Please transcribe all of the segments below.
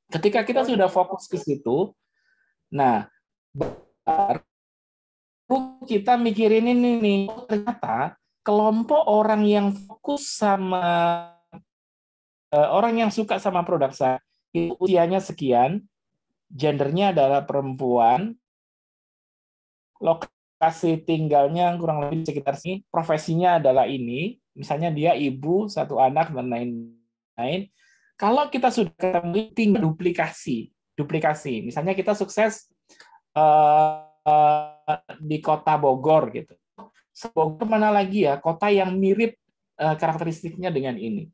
Ketika kita sudah fokus ke situ, nah baru kita mikirin ini nih, ternyata kelompok orang yang fokus sama orang yang suka sama produk saya itu usianya sekian, gendernya adalah perempuan, lokasi tinggalnya kurang lebih sekitar sini, profesinya adalah ini, misalnya dia ibu, satu anak, dan lain-lain. Kalau kita sudah ketemu, tinggal duplikasi. Misalnya kita sukses di kota Bogor gitu. Bogor mana lagi ya kota yang mirip karakteristiknya dengan ini.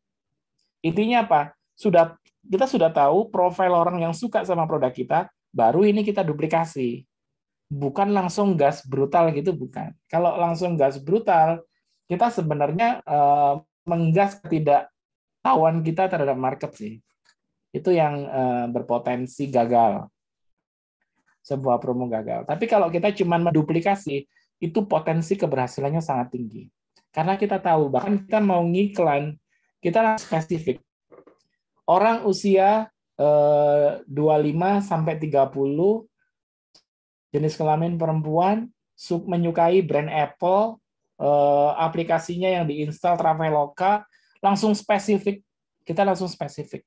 Intinya apa? Kita sudah tahu profil orang yang suka sama produk kita, baru ini kita duplikasi. Bukan langsung gas brutal gitu, bukan. Kalau langsung gas brutal, kita sebenarnya menggas ketidaktahuan kita terhadap market sih. Itu yang berpotensi gagal. Sebuah promo gagal. Tapi kalau kita cuma menduplikasi, itu potensi keberhasilannya sangat tinggi. Karena kita tahu, bahkan kita mau ngiklan, kita spesifik. Orang usia 25 sampai 30, jenis kelamin perempuan, menyukai brand Apple, aplikasinya yang diinstal Traveloka, langsung spesifik. Kita langsung spesifik.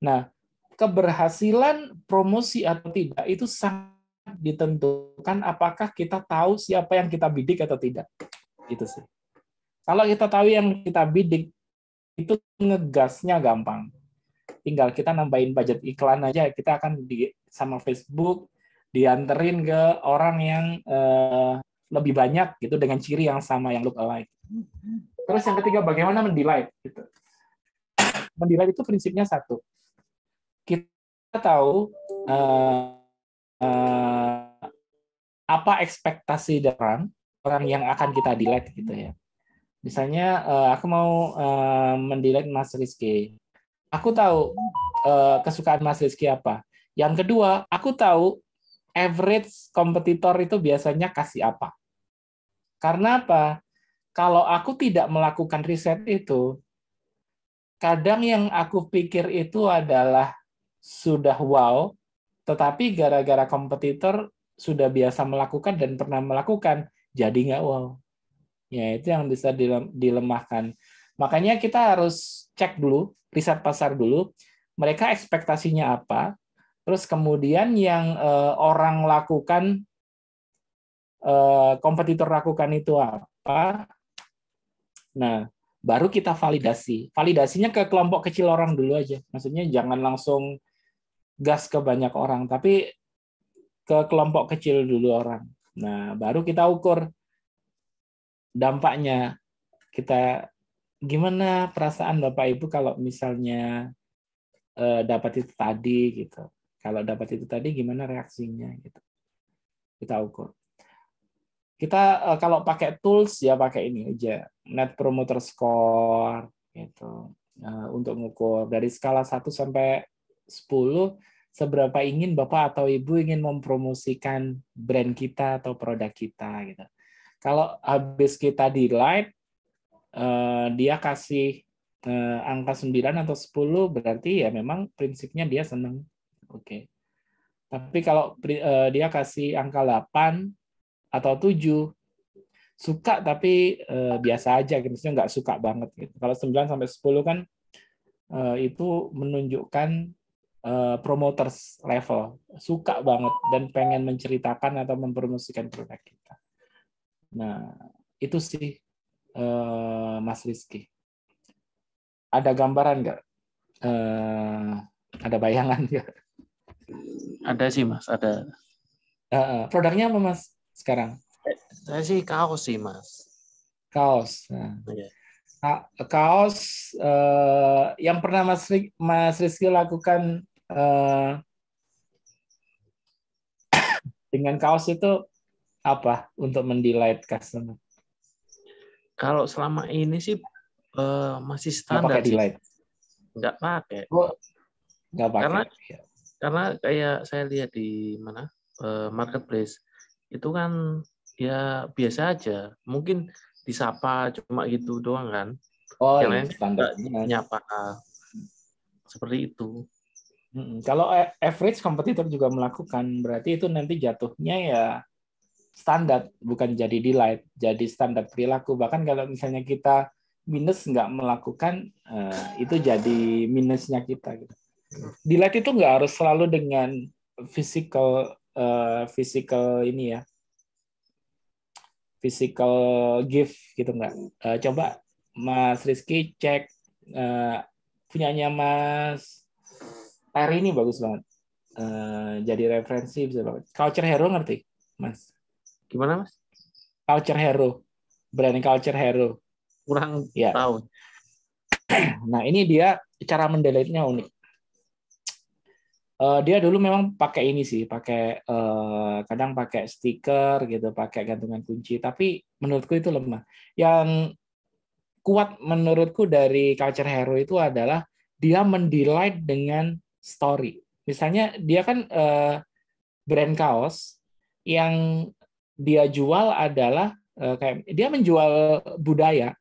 Nah, keberhasilan promosi atau tidak itu sangat ditentukan apakah kita tahu siapa yang kita bidik atau tidak. Gitu sih. Kalau kita tahu yang kita bidik, itu ngegasnya gampang. Tinggal kita nambahin budget iklan aja, kita akan sama Facebook dianterin ke orang yang lebih banyak gitu dengan ciri yang sama, yang look alike. Terus yang ketiga, bagaimana mendelete gitu. Mendelete itu prinsipnya satu. Kita tahu apa ekspektasi dari orang yang akan kita delete gitu ya. Misalnya aku mau mendelete Mas Rizky. Aku tahu kesukaan Mas Rizky apa. Yang kedua, aku tahu average kompetitor itu biasanya kasih apa. Karena apa? Kalau aku tidak melakukan riset itu, kadang yang aku pikir itu adalah sudah wow, tetapi gara-gara kompetitor sudah biasa melakukan dan pernah melakukan, jadi nggak wow. Ya, itu yang bisa dilemahkan. Makanya kita harus cek dulu, riset pasar dulu, mereka ekspektasinya apa, terus kemudian yang orang lakukan, kompetitor lakukan itu apa. Nah, baru kita validasi. Validasinya ke kelompok kecil orang dulu aja. Maksudnya jangan langsung gas ke banyak orang, tapi ke kelompok kecil dulu orang. Nah, baru kita ukur dampaknya. Kita gimana perasaan Bapak Ibu kalau misalnya dapat itu tadi gitu. Kalau dapat itu tadi gimana reaksinya gitu. Kita ukur. Kita kalau pakai tools ya pakai ini aja, Net Promoter Score gitu. Untuk mengukur dari skala 1 sampai 10 seberapa ingin Bapak atau Ibu ingin mempromosikan brand kita atau produk kita gitu. Kalau habis kita delete dia kasih angka 9 atau 10 berarti ya memang prinsipnya dia senang. Oke. Tapi kalau dia kasih angka 8 atau 7 suka tapi biasa aja gitu, maksudnya nggak suka banget gitu. Kalau 9 sampai 10 kan itu menunjukkan promoters level, suka banget dan pengen menceritakan atau mempromosikan produk kita. Nah, itu sih Mas Rizky. Ada gambaran nggak? Ada bayangan nggak? Ada sih Mas, ada. Produknya apa Mas sekarang? Saya sih kaos sih Mas. Kaos. Nah, Ya. kaos yang pernah Mas Rizky lakukan dengan kaos itu apa untuk mendelete customer? Kalau selama ini sih masih Nggak standar pakai sih. delete? Nggak pakai. Oh, nggak pakai. Karena kayak saya lihat di mana marketplace itu kan ya biasa aja. Mungkin disapa cuma gitu doang kan. Oh Yang iya, lain standar. nggak nyapa seperti itu. Kalau average kompetitor juga melakukan, berarti itu nanti jatuhnya ya standar, bukan jadi delight, jadi standar perilaku. Bahkan kalau misalnya kita minus nggak melakukan, itu jadi minusnya kita. Gitu. Delight itu nggak harus selalu dengan physical ini ya, physical gift gitu nggak. Coba Mas Rizky cek punyanya Mas Terry ini bagus banget. Jadi referensi bisa banget. Culture Hero ngerti, Mas? Gimana, Mas? Culture Hero, brand Culture Hero. Kurang Ya. tahu. Nah, ini dia cara mendelete-nya unik. Dia dulu memang pakai ini sih, pakai kadang pakai stiker gitu, pakai gantungan kunci. Tapi menurutku itu lemah. Yang kuat menurutku dari Culture Hero itu adalah dia mendelete dengan story. Misalnya dia kan brand kaos yang dia jual adalah kayak dia menjual budaya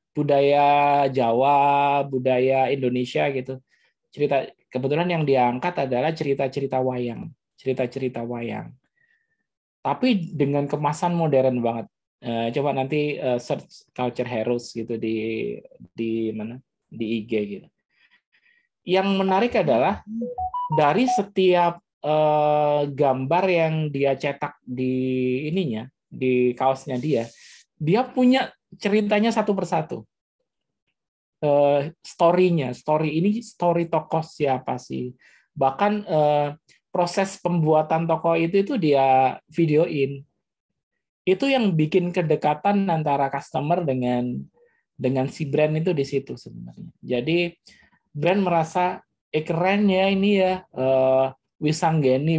Jawa, budaya Indonesia gitu. Kebetulan yang diangkat adalah cerita-cerita wayang. Tapi dengan kemasan modern banget. Coba nanti search Culture Heroes gitu di mana? Di IG gitu. Yang menarik adalah dari setiap gambar yang dia cetak di ininya, di kaosnya dia punya ceritanya satu persatu. Story tokoh siapa sih? Bahkan proses pembuatan tokoh itu dia videoin. Itu yang bikin kedekatan antara customer dengan si brand itu di situ sebenarnya. Jadi brand merasa keren ya ini ya, Wisanggeni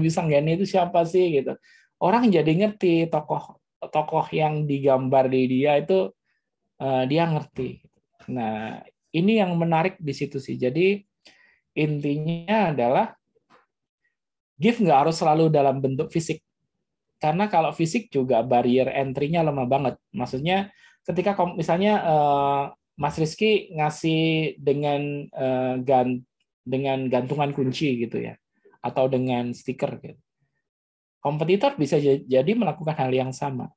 itu siapa sih gitu. Orang jadi ngerti tokoh yang digambar di dia itu, dia ngerti. Nah, ini yang menarik di situ sih. Jadi intinya adalah gift nggak harus selalu dalam bentuk fisik. Karena kalau fisik juga barrier entry-nya lemah banget. Maksudnya ketika misalnya Mas Rizky ngasih dengan gantungan kunci gitu ya, atau dengan stiker gitu. Kompetitor bisa jadi melakukan hal yang sama,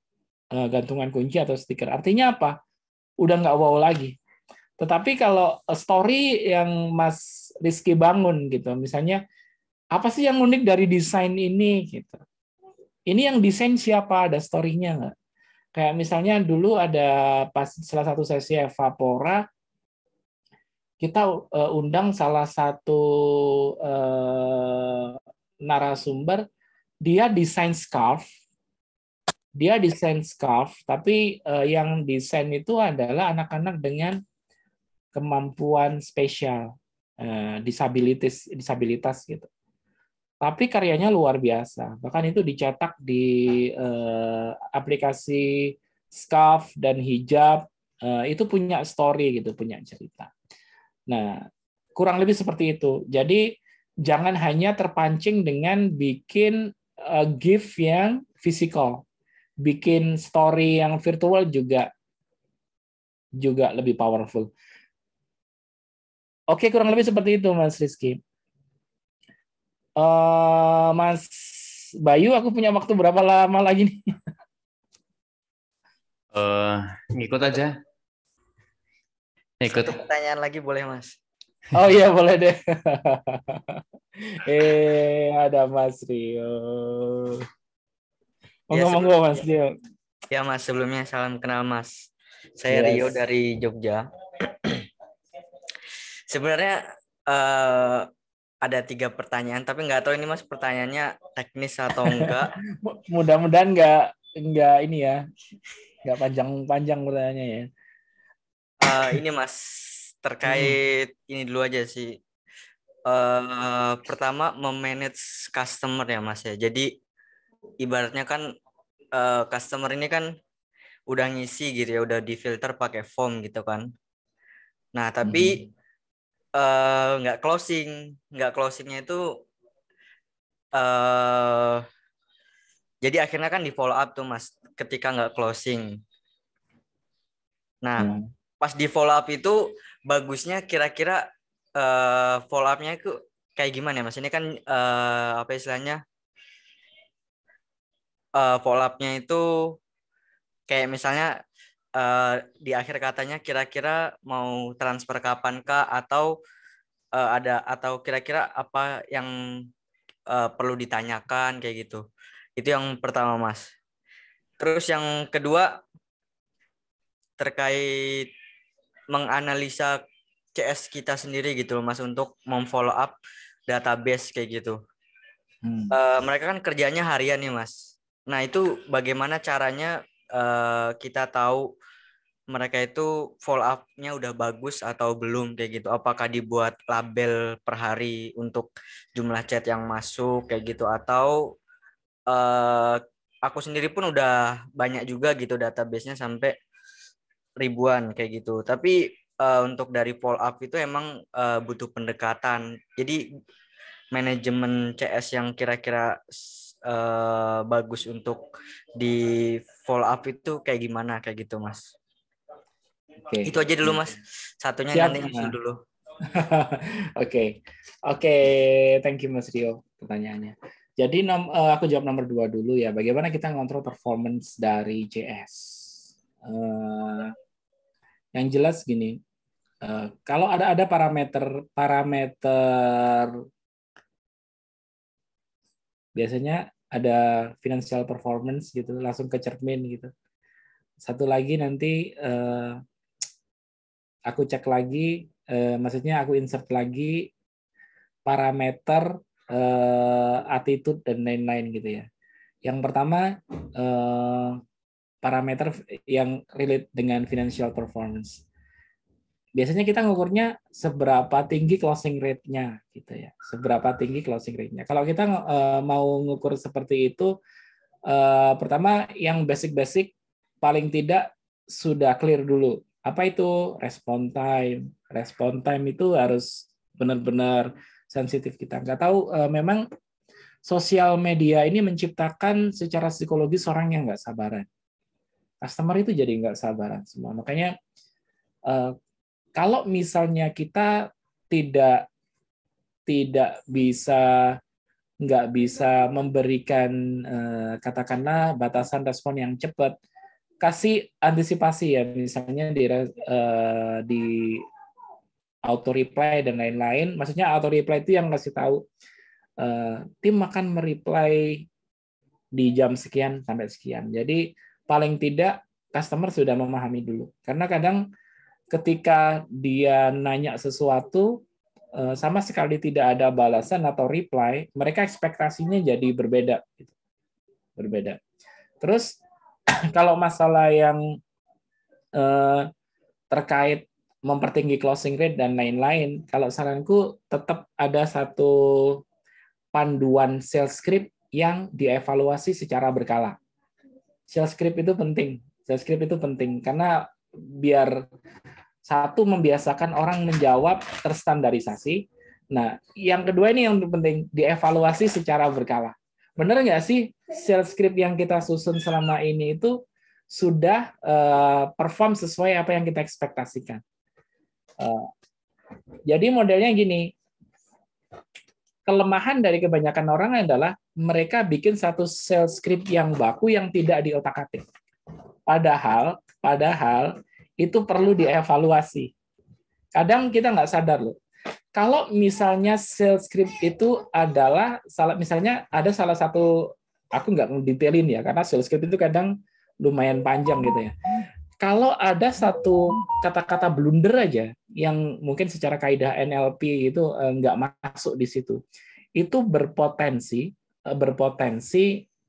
gantungan kunci atau stiker. Artinya apa? Udah nggak wow lagi. Tetapi kalau story yang Mas Rizky bangun gitu, misalnya apa sih yang unik dari desain ini gitu. Ini yang desain siapa? Ada story-nya nggak? Kayak misalnya dulu ada pas salah satu sesi Evapora, kita undang salah satu narasumber, dia desain scarf, tapi yang desain itu adalah anak-anak dengan kemampuan spesial, disabilitas gitu. Tapi karyanya luar biasa. Bahkan itu dicetak di aplikasi scarf dan hijab, itu punya story gitu, punya cerita. Nah, kurang lebih seperti itu. Jadi jangan hanya terpancing dengan bikin gift yang fisikal. Bikin story yang virtual juga lebih powerful. Oke, kurang lebih seperti itu, Mas Rizky. Mas Bayu, aku punya waktu berapa lama lagi nih? Ngikut aja. Satu pertanyaan lagi boleh, Mas? Oh iya, boleh deh. Ada Mas Rio. Ngomong-ngomong, Mas Rio. Ya, Mas, sebelumnya salam kenal, Mas. Saya Rio dari Jogja. Sebenarnya ada 3 pertanyaan, tapi nggak tahu ini Mas pertanyaannya teknis atau enggak. Mudah-mudahan nggak ini ya, nggak panjang-panjang pertanyaannya ya. Ini Mas terkait ini dulu aja sih. Pertama memanage customer ya Mas ya. Jadi ibaratnya kan customer ini kan udah ngisi gitu ya, udah difilter pakai form gitu kan. Nah tapi nggak closingnya itu jadi akhirnya kan di follow up tuh Mas ketika nggak closing. Nah pas di follow up itu bagusnya kira-kira follow up-nya itu kayak gimana ya Mas? Ini kan apa istilahnya, follow up-nya itu kayak misalnya di akhir katanya kira-kira mau transfer kapan kah, atau atau kira-kira apa yang perlu ditanyakan kayak gitu. Itu yang pertama Mas. Terus yang kedua terkait menganalisa CS kita sendiri gitu loh Mas, untuk memfollow up database kayak gitu. Mereka kan kerjanya harian nih Mas. Nah itu bagaimana caranya kita tahu mereka itu follow up-nya udah bagus atau belum kayak gitu. Apakah dibuat label per hari untuk jumlah chat yang masuk kayak gitu, atau aku sendiri pun udah banyak juga gitu database-nya sampai ribuan kayak gitu. Tapi untuk dari follow up itu emang butuh pendekatan. Jadi manajemen CS yang kira-kira bagus untuk di follow up itu kayak gimana kayak gitu Mas. Oke. Itu aja dulu Mas. Satunya Siap. nanti nyusul dulu. Oke, thank you Mas Rio pertanyaannya. Jadi aku jawab nomor 2 dulu ya. Bagaimana kita ngontrol performance dari JS? Yang jelas gini, kalau ada parameter biasanya ada financial performance gitu, langsung ke cermin gitu. Satu lagi nanti aku cek lagi, maksudnya aku insert lagi parameter attitude dan lain-lain gitu ya. Yang pertama parameter yang relate dengan financial performance. Biasanya kita ngukurnya seberapa tinggi closing rate-nya gitu ya. Seberapa tinggi closing rate-nya. Kalau kita mau ngukur seperti itu, pertama yang basic-basic paling tidak sudah clear dulu. Apa itu respon time? Respon time itu harus benar-benar sensitif kita. Nggak tahu, memang sosial media ini menciptakan secara psikologis orang yang nggak sabaran. Customer itu jadi nggak sabaran semua. Makanya kalau misalnya kita nggak bisa memberikan katakanlah batasan respon yang cepat, kasih antisipasi ya, misalnya di auto reply dan lain-lain. Maksudnya auto reply itu yang kasih tahu tim akan mereply di jam sekian sampai sekian. Jadi paling tidak customer sudah memahami dulu. Karena kadang ketika dia nanya sesuatu sama sekali tidak ada balasan atau reply, mereka ekspektasinya jadi berbeda. Berbeda. Terus kalau masalah yang terkait mempertinggi closing rate dan lain-lain, kalau saranku tetap ada satu panduan sales script yang dievaluasi secara berkala. Sales script itu penting. Sales script itu penting karena biar satu membiasakan orang menjawab terstandarisasi. Nah, yang kedua ini yang penting, dievaluasi secara berkala. Benar nggak sih sales script yang kita susun selama ini itu sudah perform sesuai apa yang kita ekspektasikan? Jadi modelnya gini, kelemahan dari kebanyakan orang adalah mereka bikin satu sales script yang baku yang tidak diotak-atik. Padahal itu perlu dievaluasi. Kadang kita nggak sadar loh. Kalau misalnya sales script itu adalah misalnya ada salah satu, aku nggak ngedetailin ya, karena sales script itu kadang lumayan panjang gitu ya. Kalau ada satu kata-kata blunder aja yang mungkin secara kaidah NLP itu nggak masuk di situ, itu berpotensi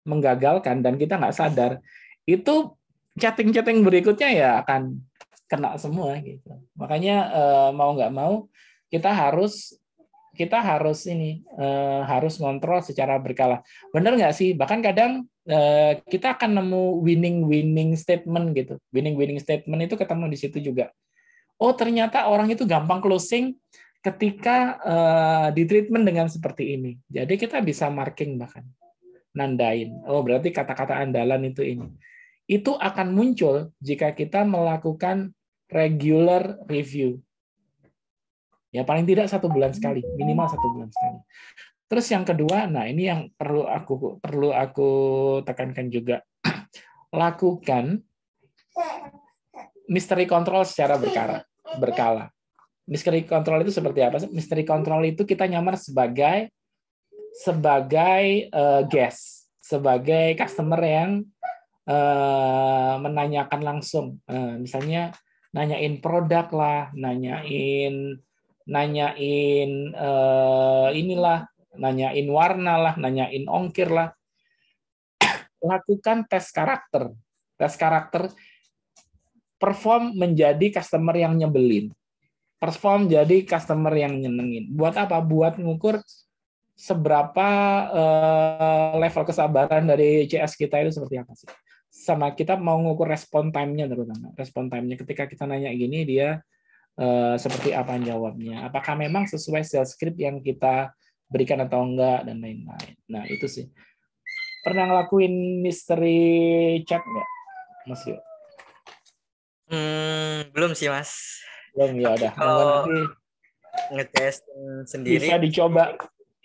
menggagalkan dan kita nggak sadar. Itu chatting berikutnya ya akan kena semua gitu. Makanya mau nggak mau kita harus ngontrol secara berkala. Benar nggak sih? Bahkan kadang kita akan nemu winning statement gitu. Winning statement itu ketemu di situ juga. Oh ternyata orang itu gampang closing ketika di treatment dengan seperti ini. Jadi kita bisa marking bahkan nandain. Oh berarti kata-kata andalan itu ini. Itu akan muncul jika kita melakukan regular review. Ya paling tidak 1 bulan sekali, minimal 1 bulan sekali. Terus yang kedua, nah ini yang perlu aku tekankan juga, lakukan mystery control secara berkala. Mystery control itu seperti apa? Mystery control itu kita nyamar sebagai guest, sebagai customer yang menanyakan langsung, misalnya nanyain produk lah, nanyain inilah, nanyain warna lah, nanyain ongkir lah. Lakukan tes karakter. Tes karakter, perform menjadi customer yang nyebelin. Perform jadi customer yang nyenengin. Buat apa? Buat ngukur seberapa level kesabaran dari CS kita itu seperti apa sih. Sama kita mau ngukur respon time-nya, terutama. Respon time-nya ketika kita nanya gini, dia seperti apa jawabnya. Apakah memang sesuai sales script yang kita berikan atau enggak, dan lain-lain. Nah, itu sih. Pernah ngelakuin mystery chat nggak, Mas Rio? Belum sih, Mas. Belum, ya udah. Kalau Nanti nge-test sendiri bisa dicoba.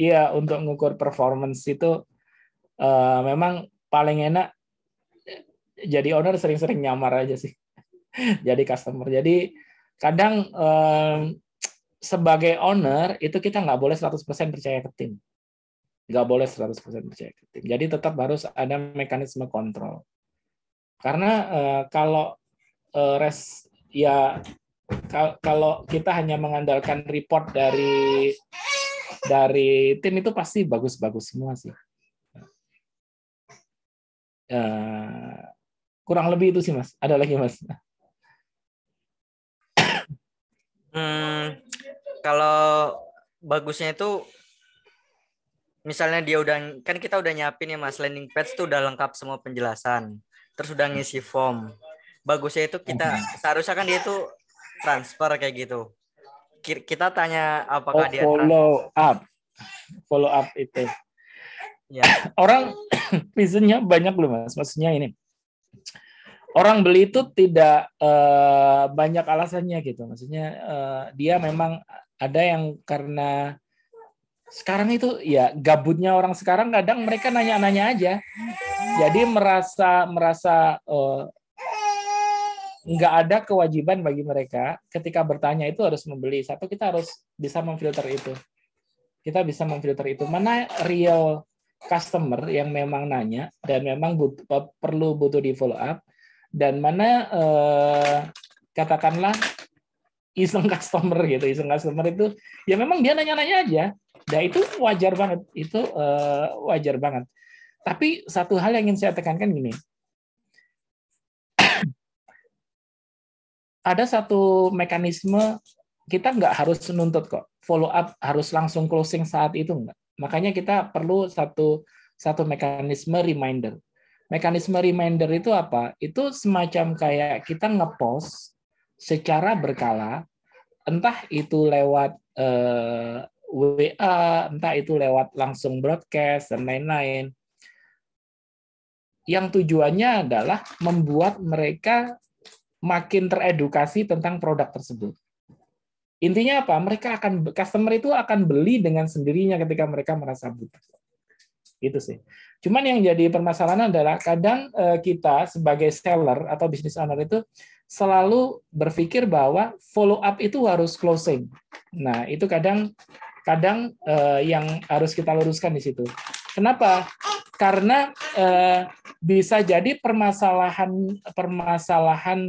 Iya, untuk ngukur performance itu memang paling enak jadi owner sering-sering nyamar aja sih. Jadi customer. Jadi kadang sebagai owner itu kita nggak boleh 100% percaya ke tim. Nggak boleh 100% percaya ke tim. Jadi tetap harus ada mekanisme kontrol. Karena kalau kalau kita hanya mengandalkan report dari tim itu pasti bagus-bagus semua sih. Kurang lebih itu sih, Mas. Ada lagi, Mas? Kalau bagusnya itu misalnya kan kita udah nyiapin ya, Mas, landing page tuh udah lengkap semua penjelasan. Terus udah ngisi form. Bagusnya itu seharusnya kan dia tuh transfer kayak gitu. Kita tanya apakah dia follow up itu. Ya. Orang reasonnya banyak loh, Mas. Maksudnya ini, orang beli itu tidak banyak alasannya gitu. Maksudnya dia memang ada yang karena sekarang itu ya gabutnya orang sekarang, kadang mereka nanya-nanya aja. Jadi merasa nggak ada kewajiban bagi mereka ketika bertanya itu harus membeli. Satu, kita harus bisa memfilter itu. Kita bisa memfilter itu. Mana real customer yang memang nanya dan memang butuh di follow up, dan mana katakanlah iseng customer gitu. Iseng customer itu ya memang dia nanya-nanya aja. Nah, itu wajar banget. Itu wajar banget. Tapi satu hal yang ingin saya tekankan gini. Ada satu mekanisme, kita nggak harus menuntut kok follow up harus langsung closing saat itu, enggak. Makanya kita perlu satu mekanisme reminder. Mekanisme reminder itu apa? Itu semacam kayak kita ngepost secara berkala, entah itu lewat WA, entah itu lewat langsung broadcast dan lain-lain. Yang tujuannya adalah membuat mereka makin teredukasi tentang produk tersebut. Intinya apa? Customer itu akan beli dengan sendirinya ketika mereka merasa butuh. Itu sih. Cuman yang jadi permasalahan adalah kadang kita sebagai seller atau business owner itu selalu berpikir bahwa follow up itu harus closing. Nah, itu kadang yang harus kita luruskan di situ. Kenapa? Karena bisa jadi permasalahan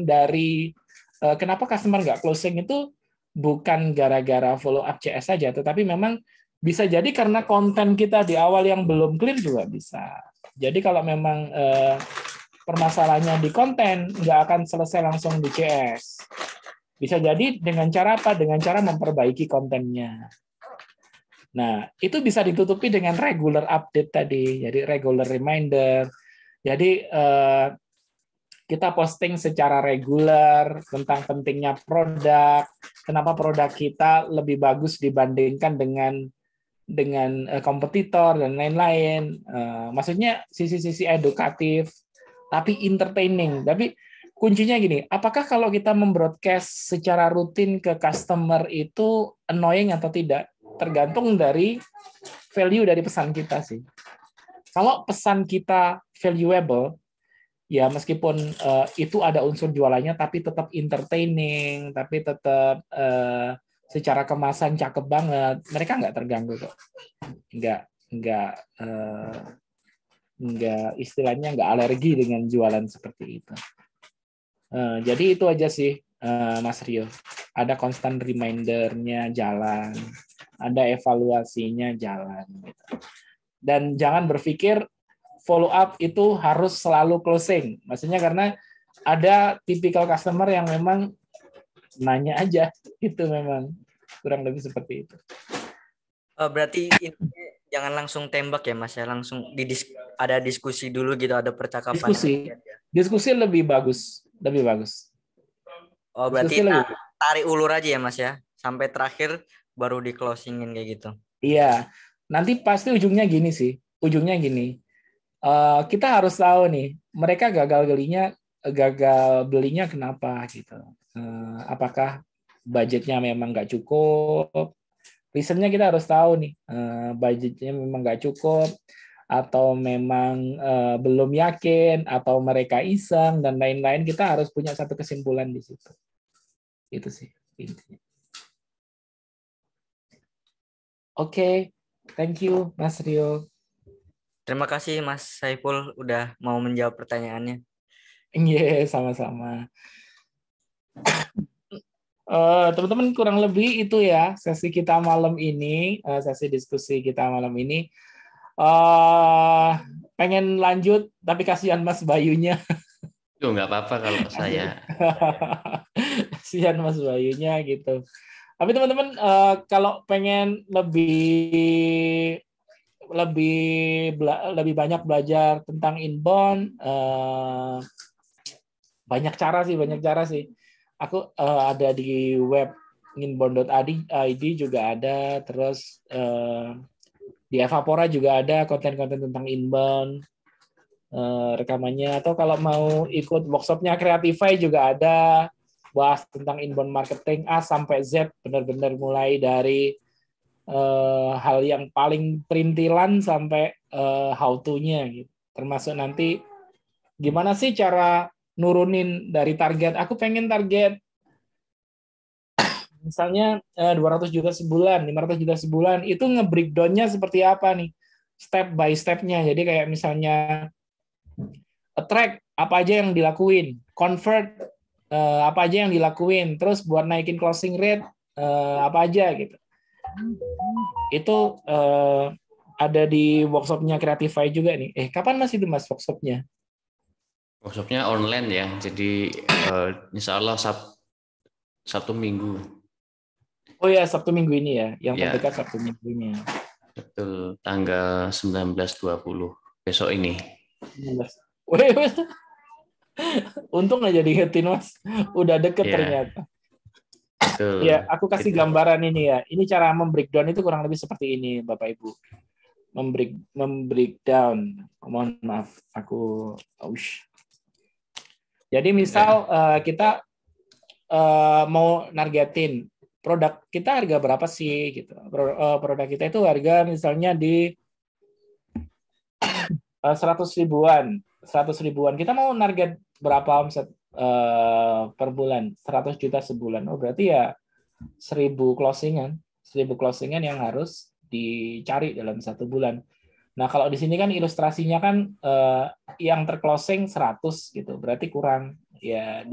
dari kenapa customer nggak closing itu bukan gara-gara follow up CS saja, tetapi memang bisa jadi karena konten kita di awal yang belum clear juga bisa. Jadi kalau memang permasalahannya di konten, nggak akan selesai langsung di CS. Bisa jadi dengan cara apa? Dengan cara memperbaiki kontennya. Nah, itu bisa ditutupi dengan regular update tadi, jadi regular reminder. Jadi kita posting secara reguler tentang pentingnya produk, kenapa produk kita lebih bagus dibandingkan dengan kompetitor dan lain-lain. Maksudnya sisi-sisi edukatif, tapi entertaining. Tapi kuncinya gini, apakah kalau kita membroadcast secara rutin ke customer itu annoying atau tidak? Tergantung dari value dari pesan kita sih. Kalau pesan kita valuable, ya meskipun itu ada unsur jualannya, tapi tetap entertaining, tapi tetap secara kemasan cakep banget, mereka nggak terganggu kok. Nggak istilahnya nggak alergi dengan jualan seperti itu. Jadi itu aja sih, Mas Rio. Ada constant reminder-nya jalan, ada evaluasinya jalan. Gitu. Dan jangan berpikir follow up itu harus selalu closing. Maksudnya karena ada tipikal customer yang memang nanya aja, itu memang kurang lebih seperti itu. Berarti intinya jangan langsung tembak ya Mas ya, langsung ada diskusi dulu gitu, ada percakapan. Diskusi lebih bagus. Oh, berarti tarik ulur aja ya Mas ya, sampai terakhir baru di closingin kayak gitu. Iya, nanti pasti ujungnya gini sih. Kita harus tahu nih, mereka gagal belinya kenapa gitu. Apakah budgetnya memang nggak cukup? Reasonnya kita harus tahu nih, budgetnya memang nggak cukup, atau memang belum yakin, atau mereka iseng, dan lain-lain. Kita harus punya satu kesimpulan di situ. Itu sih intinya. Oke, thank you Mas Rio. Terima kasih Mas Saiful udah mau menjawab pertanyaannya. Iya, sama-sama. Teman-teman, kurang lebih itu ya sesi kita malam ini, sesi diskusi kita malam ini. Pengen lanjut, tapi kasihan Mas Bayunya. Nggak apa-apa kalau saya. Kasihan Mas Bayunya gitu. Tapi teman-teman, kalau pengen lebih banyak belajar tentang inbound, banyak cara sih. Aku ada di web inbound.id juga ada, terus di Evapora juga ada konten-konten tentang inbound, rekamannya. Atau kalau mau ikut workshopnya Creatify juga ada, bahas tentang inbound marketing A sampai Z, benar-benar mulai dari hal yang paling perintilan sampai how to-nya gitu. Termasuk nanti gimana sih cara nurunin dari target. Aku pengen target misalnya 200 juta sebulan, 500 juta sebulan, itu nge-breakdown-nya seperti apa nih? Step by step-nya. Jadi kayak misalnya attract, apa aja yang dilakuin, convert, apa aja yang dilakuin, terus buat naikin closing rate, apa aja gitu. Itu ada di workshop-nya Creatify juga nih. Kapan Mas itu Mas workshop-nya? Workshop-nya online ya, jadi insya Allah Sabtu Minggu. Oh ya, Sabtu Minggu ini ya, yang Ya, terdekat Sabtu Minggu ini. betul, tanggal 19-20 besok ini. Untung nggak jadi ingetin Mas, udah deket ternyata. Betul. Ya, aku kasih gambaran ini ya. Ini cara membreakdown itu kurang lebih seperti ini, Bapak Ibu. Membreakdown. Mohon maaf, aku aus. Jadi misal kita mau nargetin produk kita harga berapa sih gitu. Produk kita itu harga misalnya di 100 ribuan. Kita mau target berapa omset per bulan? 100 juta sebulan. Oh, berarti ya 1000 closingan yang harus dicari dalam satu bulan. Nah, kalau di sini kan ilustrasinya kan yang terclosing 100 gitu. Berarti kurang ya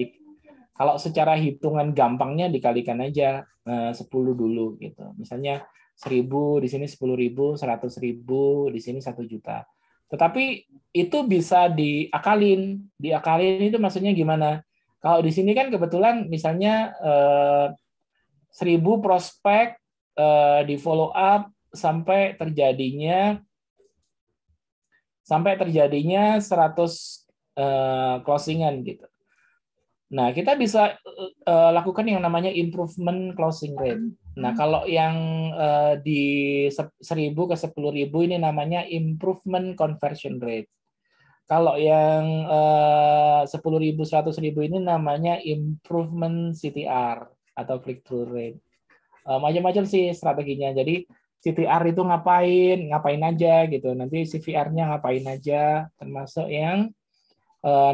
kalau secara hitungan gampangnya dikalikan aja 10 dulu gitu. Misalnya 1000 di sini 10.000, 100.000 di sini 1 juta. Tetapi itu bisa diakalin. Diakalin itu maksudnya gimana? Kalau di sini kan kebetulan misalnya 1000 prospek di follow up sampai terjadinya 100 closingan gitu. Nah, kita bisa lakukan yang namanya improvement closing rate. Nah, kalau yang di 1000 ke 10.000 ini namanya improvement conversion rate. Kalau yang 10.000, 100.000 ini namanya improvement CTR atau click through rate. Macam-macam sih strateginya. Jadi CTR itu ngapain aja gitu. Nanti CVR-nya ngapain aja, termasuk yang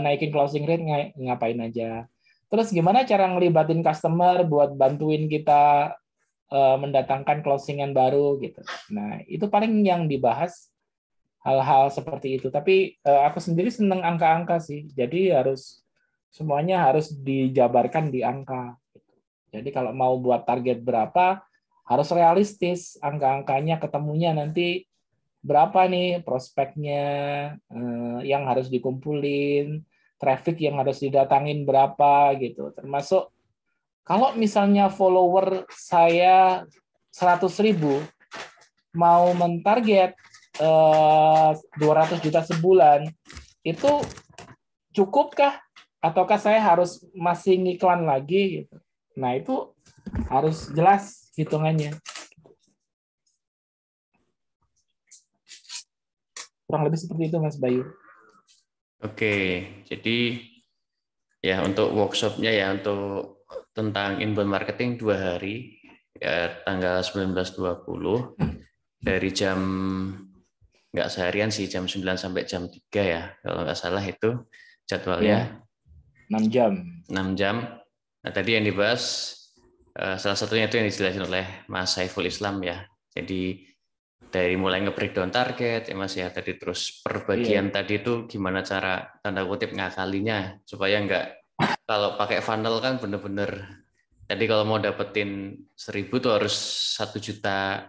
naikin closing rate ngapain aja. Terus gimana cara ngelibatin customer buat bantuin kita mendatangkan closingan baru gitu. Nah, itu paling yang dibahas hal-hal seperti itu. Tapi aku sendiri seneng angka-angka sih. Jadi semuanya harus dijabarkan di angka. Jadi kalau mau buat target berapa, harus realistis. Angka-angkanya ketemunya nanti berapa nih prospeknya yang harus dikumpulin, traffic yang harus didatangin berapa gitu. Termasuk kalau misalnya follower saya 100.000, mau mentarget 200 juta sebulan, itu cukupkah? Ataukah saya harus masih ngiklan lagi? Gitu. Nah, itu harus jelas hitungannya. Kurang lebih seperti itu, Mas Bayu. Oke, jadi ya untuk workshopnya ya untuk tentang inbound marketing 2 hari, ya tanggal 19-20 dari jam nggak seharian sih, jam 9 sampai jam 3 ya kalau nggak salah itu jadwalnya. 6 jam. 6 jam. Nah, tadi yang dibahas salah satunya itu yang dijelasin oleh Mas Saiful Islam ya. Jadi dari mulai nge-breakdown target ya Mas ya, tadi terus perbagian tadi itu gimana cara tanda kutip ngakalinya supaya nggak, kalau pakai funnel kan bener-bener tadi kalau mau dapetin 1.000 tuh harus 1 juta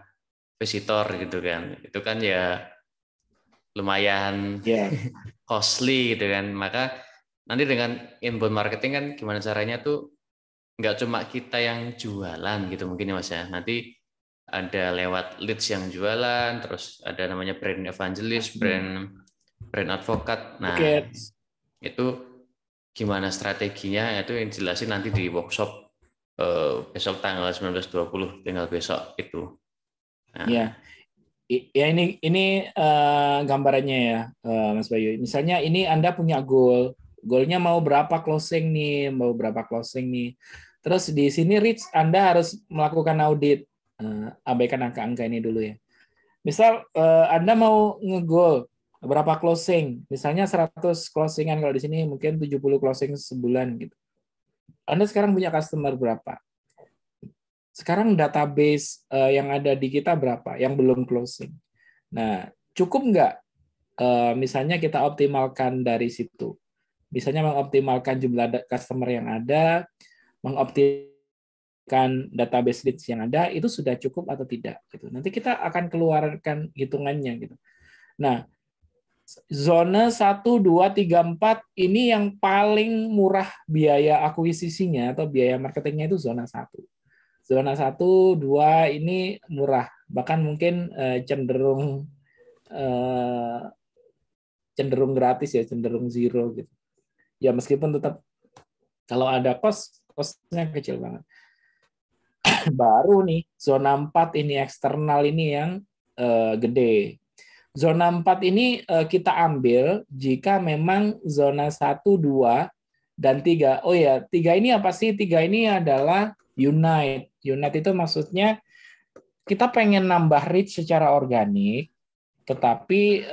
visitor gitu kan. Itu kan ya lumayan costly gitu kan. Maka nanti dengan inbound marketing kan gimana caranya tuh nggak cuma kita yang jualan gitu mungkin ya Mas ya. Nanti ada lewat leads yang jualan, terus ada namanya brand evangelist, brand advokat. Nah, itu gimana strateginya itu yang jelasin nanti di workshop besok tanggal 19-20, tinggal besok itu. Nah. Ya ini gambarannya ya, Mas Bayu. Misalnya ini Anda punya goalnya mau berapa closing nih, Terus di sini reach Anda harus melakukan audit. Abaikan angka-angka ini dulu ya. Misal Anda mau nge-goal berapa closing, misalnya 100 closingan, kalau di sini mungkin 70 closing sebulan gitu. Anda sekarang punya customer berapa? Sekarang database yang ada di kita berapa yang belum closing? Nah, cukup nggak misalnya kita optimalkan dari situ? Misalnya mengoptimalkan jumlah customer yang ada, mengoptimalkan database leads yang ada, itu sudah cukup atau tidak? Gitu. Nanti kita akan keluarkan hitungannya. Gitu. Nah, zona 1, 2, 3, 4 ini yang paling murah biaya akuisisinya atau biaya marketingnya itu zona 1. Zona 1, 2 ini murah, bahkan mungkin cenderung gratis ya, cenderung zero gitu. Ya meskipun tetap kalau ada cost-nya kecil banget. Baru nih zona 4 ini eksternal ini yang gede. Zona 4 ini kita ambil jika memang zona 1, 2, dan 3. Oh ya, 3 ini apa sih? 3 ini adalah unite. Unite itu maksudnya kita pengen nambah reach secara organik, tetapi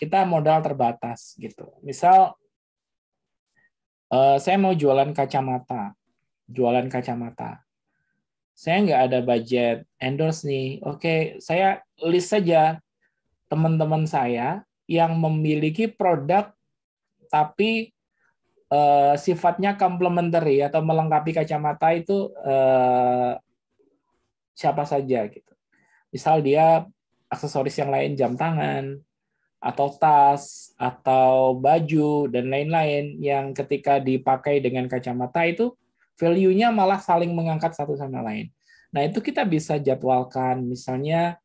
kita modal terbatas gitu. Misal saya mau jualan kacamata. Saya nggak ada budget endorse nih. Oke, saya list saja teman-teman saya yang memiliki produk tapi sifatnya complementary atau melengkapi kacamata itu siapa saja gitu. Misal dia aksesoris yang lain, jam tangan atau tas atau baju dan lain-lain yang ketika dipakai dengan kacamata itu value-nya malah saling mengangkat satu sama lain. Nah, itu kita bisa jadwalkan misalnya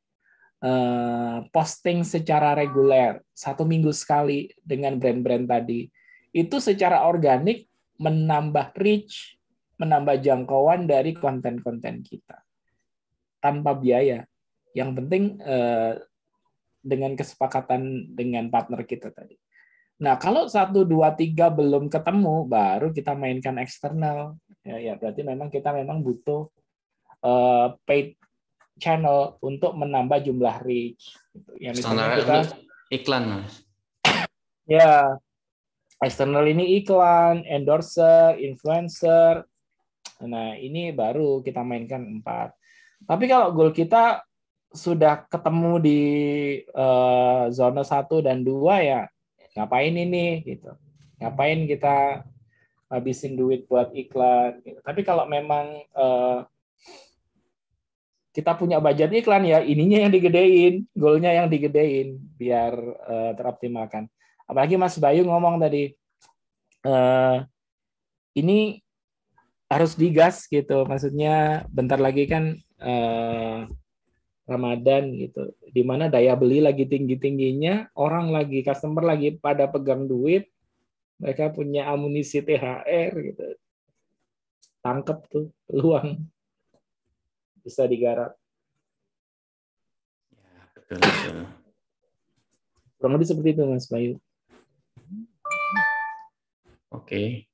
posting secara reguler 1 minggu sekali dengan brand-brand tadi. Itu secara organik menambah reach, menambah jangkauan dari konten-konten kita tanpa biaya. Yang penting dengan kesepakatan dengan partner kita tadi. Nah, kalau 1, 2, 3 belum ketemu, baru kita mainkan eksternal. Ya, berarti memang kita butuh paid channel untuk menambah jumlah reach. Ya, misalnya Standar kita iklan, Mas. ya eksternal ini iklan, endorser, influencer. Nah, ini baru kita mainkan 4. Tapi kalau goal kita sudah ketemu di zona 1 dan 2 ya ngapain ini gitu. Ngapain kita habisin duit buat iklan gitu. Tapi kalau memang kita punya budget iklan ya ininya yang digedein, goalnya yang digedein biar teroptimalkan. Apalagi Mas Bayu ngomong tadi ini harus digas gitu, maksudnya bentar lagi kan Ramadan gitu, di mana daya beli lagi tinggi-tingginya, orang lagi customer lagi pada pegang duit, mereka punya amunisi THR gitu, tangkep tuh peluang bisa digarap. Ya, betul. Kurang lebih seperti itu Mas Bayu. Oke.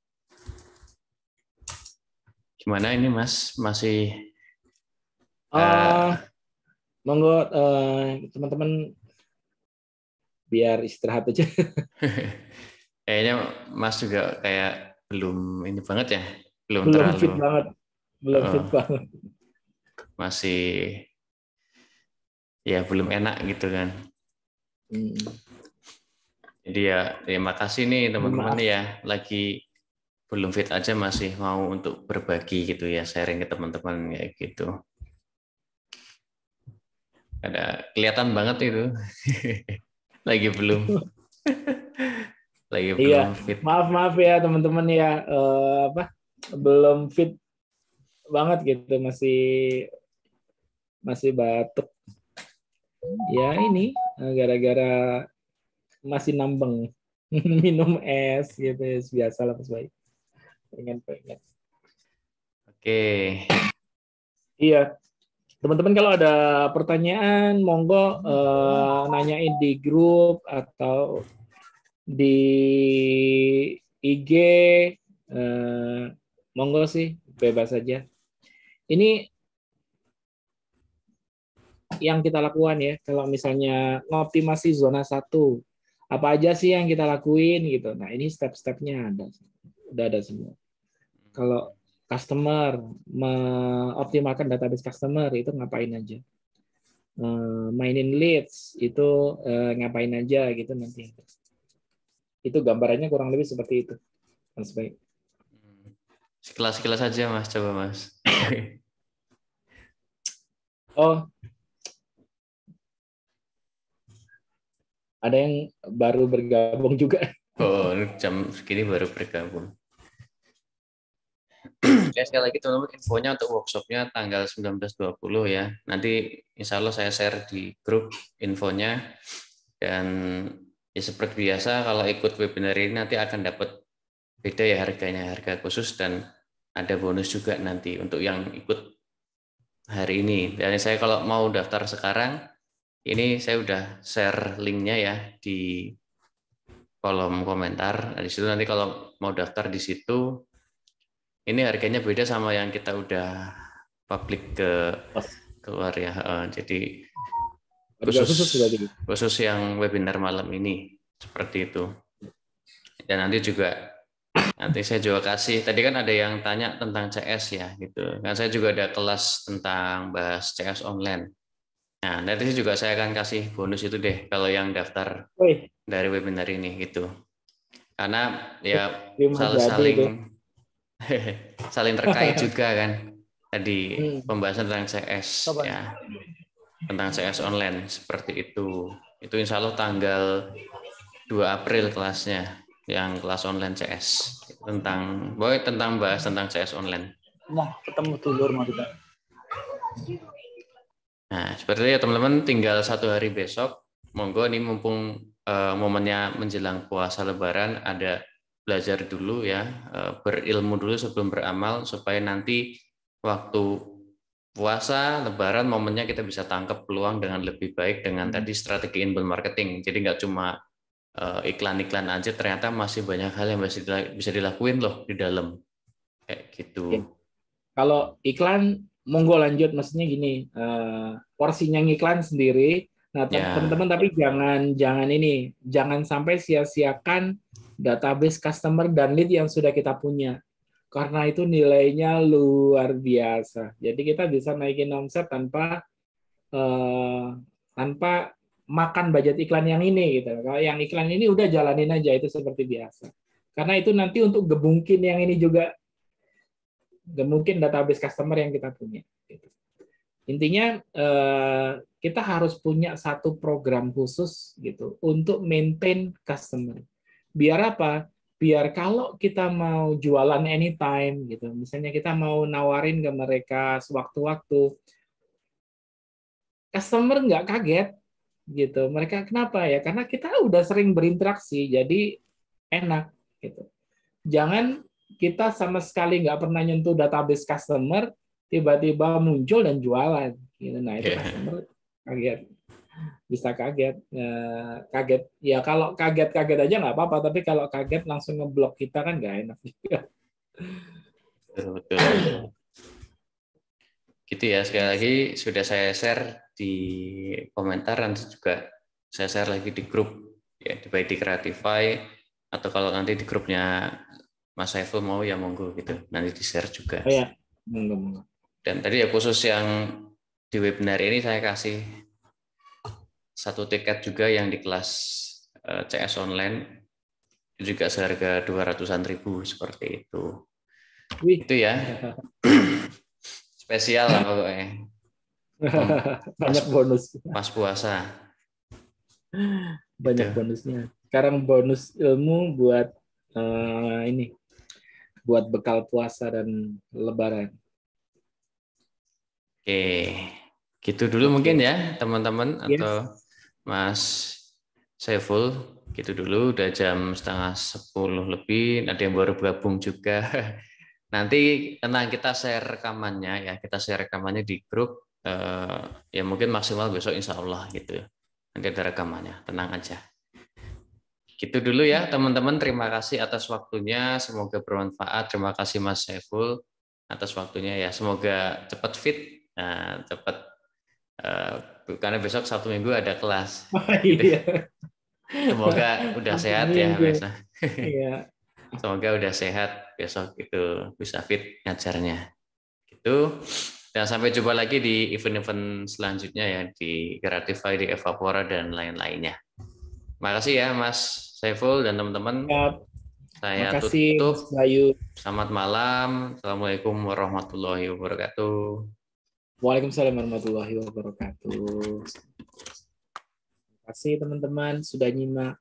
Gimana ini Mas? Masih monggo teman-teman biar istirahat aja. Kayaknya Mas juga kayak belum ini banget ya, belum Belum terlalu fit banget. Belum fit banget. Masih ya belum enak gitu kan. Jadi ya terima kasih nih teman-teman ya, lagi belum fit aja masih mau untuk berbagi gitu ya, sharing ke teman-teman kayak gitu. Ada kelihatan banget itu. lagi belum fit. Maaf ya teman-teman ya, belum fit banget gitu, masih batuk. Ya ini gara-gara masih nambeng minum es gitu ya, biasa lah Mas Bayu. Pengen. Oke. Iya. Teman-teman kalau ada pertanyaan monggo nanyain di grup atau di IG, monggo sih bebas saja. Ini yang kita lakukan ya, kalau misalnya ngoptimasi zona 1, apa aja sih yang kita lakuin gitu. Nah ini step-stepnya udah ada semua. Kalau customer, mengoptimalkan database customer itu ngapain aja. Mainin leads itu ngapain aja gitu nanti. Itu gambarannya kurang lebih seperti itu, Mas Bayu. Sekilas saja Mas, coba Mas. Oh, ada yang baru bergabung juga. Oh, jam segini baru bergabung. Ya, sekali lagi teman-teman, infonya untuk workshopnya tanggal 19-20 ya. Nanti insya Allah saya share di grup infonya. Dan ya seperti biasa kalau ikut webinar ini nanti akan dapat beda ya harganya, harga khusus, dan ada bonus juga nanti untuk yang ikut hari ini. Dan saya kalau mau daftar sekarang, ini saya udah share linknya ya di kolom komentar. Nah, di situ nanti kalau mau daftar di situ, ini harganya beda sama yang kita udah publik keluar ya. Jadi khusus yang webinar malam ini seperti itu. Dan nanti saya juga kasih, tadi kan ada yang tanya tentang CS ya gitu. Kan saya juga ada kelas tentang bahas CS online. Nah, nanti juga saya akan kasih bonus itu deh kalau yang daftar dari webinar ini gitu. Karena ya saling terkait juga kan. Tadi pembahasan tentang CS ya. Tentang CS online seperti itu. Itu insya Allah tanggal 2 April kelasnya, yang kelas online CS tentang bahas tentang CS online. Nah, ketemu dulur kita. Nah, seperti itu ya teman-teman, tinggal 1 hari besok. Monggo nih mumpung momennya menjelang puasa Lebaran, ada belajar dulu ya, berilmu dulu sebelum beramal supaya nanti waktu puasa Lebaran momennya kita bisa tangkap peluang dengan lebih baik dengan tadi strategi inbound marketing. Jadi nggak cuma iklan-iklan aja ternyata masih banyak hal yang bisa dilakuin loh di dalam kayak gitu. Ya. Kalau iklan monggo lanjut, maksudnya gini, porsinya ngiklan sendiri. Nah, Ya. teman-teman, tapi jangan sampai sia-siakan database customer dan lead yang sudah kita punya. Karena itu nilainya luar biasa. Jadi kita bisa naikin omset tanpa makan budget iklan yang ini gitu. Kalau yang iklan ini udah jalanin aja, itu seperti biasa. Karena itu nanti untuk gebungkin yang ini juga, mungkin database customer yang kita punya. Intinya kita harus punya satu program khusus gitu untuk maintain customer. Biar apa? Biar kalau kita mau jualan anytime gitu, misalnya kita mau nawarin ke mereka sewaktu-waktu, customer nggak kaget gitu. Mereka kenapa ya? Karena kita udah sering berinteraksi, jadi enak gitu. Jangan kita sama sekali nggak pernah nyentuh database customer, tiba-tiba muncul dan jualan. Gitu. Nah, itu customer kaget. Bisa kaget. Ya kalau kaget-kaget aja nggak apa-apa, tapi kalau kaget langsung ngeblok kita kan nggak enak juga. Betul. Gitu ya, sekali lagi sudah saya share di komentar, dan juga saya share lagi di grup ya, baik di Creatify atau kalau nanti di grupnya Mas Saiful mau ya monggo gitu, nanti di share juga. Oh ya, monggo. Dan tadi ya khusus yang di webinar ini saya kasih satu tiket juga yang di kelas CS online, juga seharga 200.000 seperti itu. Wih. Itu ya. Spesial lah pokoknya. Banyak bonus. Pas puasa. Banyak gitu. Bonusnya. Sekarang bonus ilmu buat ini, buat bekal puasa dan Lebaran. Oke, gitu dulu mungkin ya teman-teman, Yes. atau Mas Saiful, gitu dulu. Udah jam 9:30 lebih, ada yang baru bergabung juga. Nanti tenang, kita share rekamannya ya, kita share rekamannya di grup. Ya mungkin maksimal besok insya Allah gitu. Nanti ada rekamannya, tenang aja. Gitu dulu ya teman-teman, terima kasih atas waktunya, semoga bermanfaat. Terima kasih Mas Saiful atas waktunya ya, semoga cepat fit, cepat, karena besok Sabtu Minggu ada kelas. Oh, iya. Semoga udah sehat ya besok. Iya. Semoga udah sehat besok itu bisa fit ngajarnya. Gitu. Dan sampai jumpa lagi di event-event selanjutnya ya, di Creatify, di Evapora dan lain-lainnya. Makasih ya Mas Saiful dan teman-teman. Saya Makasih, tutup. Mas Bayu. Selamat malam. Assalamualaikum warahmatullahi wabarakatuh. Waalaikumsalam warahmatullahi wabarakatuh. Terima kasih teman-teman sudah nyimak.